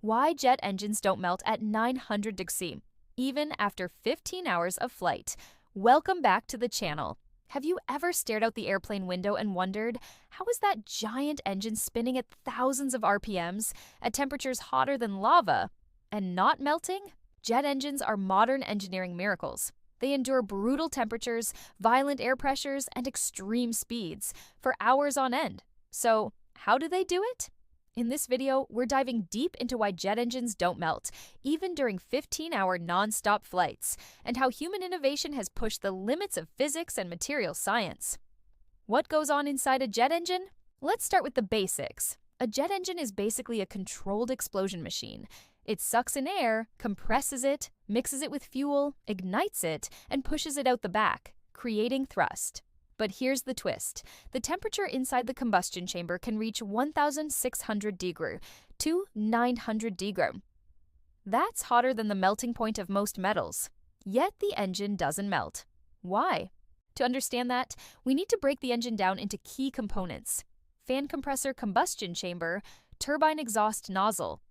Why jet engines don't melt at 900 degrees, even after 15 hours of flight. Welcome back to the channel. Have you ever stared out the airplane window and wondered, how is that giant engine spinning at thousands of RPMs, at temperatures hotter than lava, and not melting? Jet engines are modern engineering miracles. They endure brutal temperatures, violent air pressures, and extreme speeds for hours on end. So, how do they do it? In this video, we're diving deep into why jet engines don't melt, even during 15-hour non-stop flights, and how human innovation has pushed the limits of physics and material science. What goes on inside a jet engine? Let's start with the basics. A jet engine is basically a controlled explosion machine. It sucks in air, compresses it, mixes it with fuel, ignites it, and pushes it out the back, creating thrust. But here's the twist. The temperature inside the combustion chamber can reach 1,600 degrees to 900 degrees. That's hotter than the melting point of most metals. Yet the engine doesn't melt. Why? To understand that, we need to break the engine down into key components: fan compressor combustion chamber, turbine exhaust nozzle.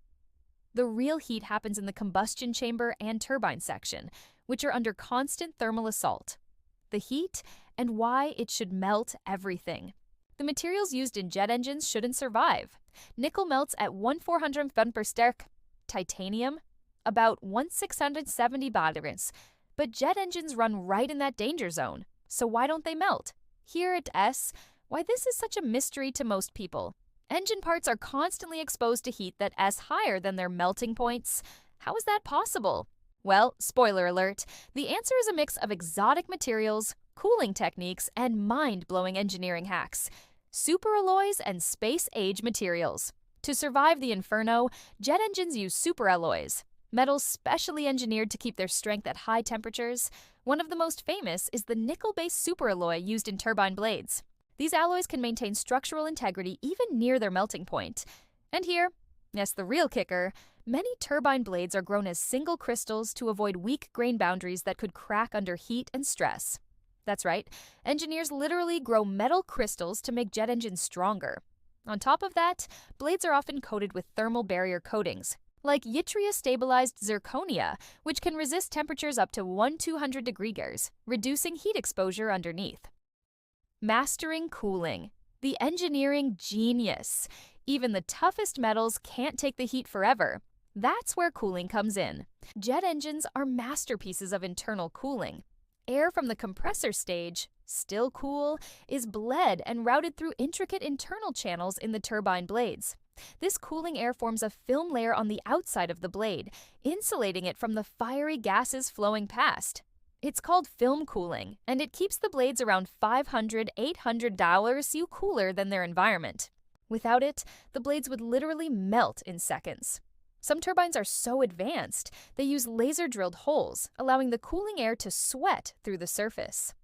The real heat happens in the combustion chamber and turbine section, which are under constant thermal assault. The heat and why it should melt everything. The materials used in jet engines shouldn't survive. Nickel melts at 1,400 per sterk, titanium about 1,670 bars. But jet engines run right in that danger zone. So why don't they melt? Here at S, why this is such a mystery to most people. Engine parts are constantly exposed to heat that is higher than their melting points. How is that possible? Well, spoiler alert, the answer is a mix of exotic materials, cooling techniques, and mind-blowing engineering hacks. Superalloys and space-age materials. To survive the inferno, jet engines use superalloys, metals specially engineered to keep their strength at high temperatures. One of the most famous is the nickel-based superalloy used in turbine blades. These alloys can maintain structural integrity even near their melting point. And here, yes, the real kicker, many turbine blades are grown as single crystals to avoid weak grain boundaries that could crack under heat and stress. That's right, engineers literally grow metal crystals to make jet engines stronger. On top of that, blades are often coated with thermal barrier coatings, like yttria-stabilized zirconia, which can resist temperatures up to 1,200 degrees, reducing heat exposure underneath. Mastering cooling. The engineering genius. Even the toughest metals can't take the heat forever. That's where cooling comes in. Jet engines are masterpieces of internal cooling. Air from the compressor stage, still cool, is bled and routed through intricate internal channels in the turbine blades. This cooling air forms a film layer on the outside of the blade, insulating it from the fiery gases flowing past. It's called film cooling, and it keeps the blades around $500–800 C cooler than their environment. Without it, the blades would literally melt in seconds. Some turbines are so advanced, they use laser-drilled holes, allowing the cooling air to sweat through the surface.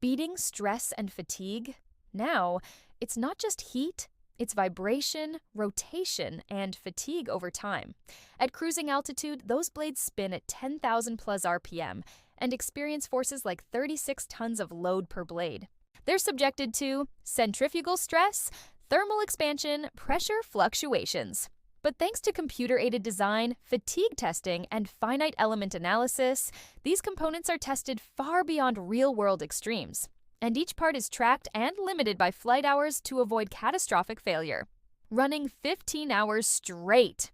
Beating stress and fatigue? Now, it's not just heat, it's vibration, rotation, and fatigue over time. At cruising altitude, those blades spin at 10,000 plus RPM and experience forces like 36 tons of load per blade. They're subjected to centrifugal stress, thermal expansion, pressure fluctuations. But thanks to computer-aided design, fatigue testing, and finite element analysis, these components are tested far beyond real-world extremes. And each part is tracked and limited by flight hours to avoid catastrophic failure. Running 15 hours straight.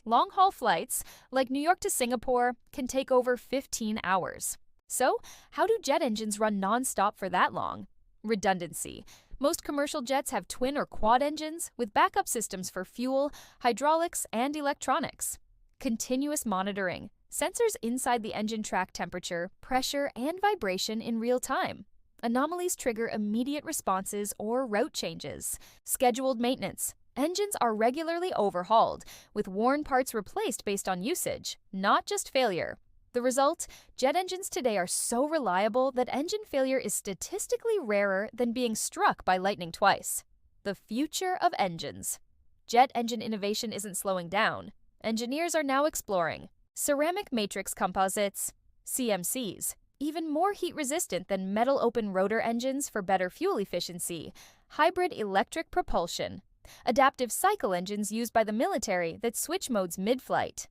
Long-haul flights, like New York to Singapore, can take over 15 hours. So, how do jet engines run non-stop for that long? Redundancy. Most commercial jets have twin or quad engines with backup systems for fuel, hydraulics, and electronics. Continuous monitoring. Sensors inside the engine track temperature, pressure, and vibration in real time. Anomalies trigger immediate responses or route changes. Scheduled maintenance. Engines are regularly overhauled, with worn parts replaced based on usage, not just failure. The result? Jet engines today are so reliable that engine failure is statistically rarer than being struck by lightning twice. The future of engines. Jet engine innovation isn't slowing down. Engineers are now exploring ceramic matrix composites, CMCs, even more heat-resistant than metal open rotor engines for better fuel efficiency, hybrid electric propulsion, adaptive cycle engines used by the military that switch modes mid-flight.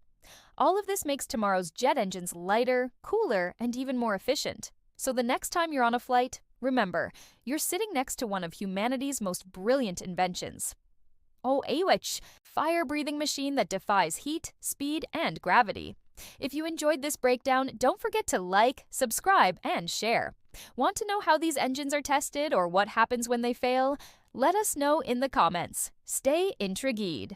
All of this makes tomorrow's jet engines lighter, cooler, and even more efficient. So the next time you're on a flight, remember, you're sitting next to one of humanity's most brilliant inventions. Oh, Awitch, fire-breathing machine that defies heat, speed, and gravity. If you enjoyed this breakdown, don't forget to like, subscribe, and share. Want to know how these engines are tested or what happens when they fail? Let us know in the comments. Stay intrigued.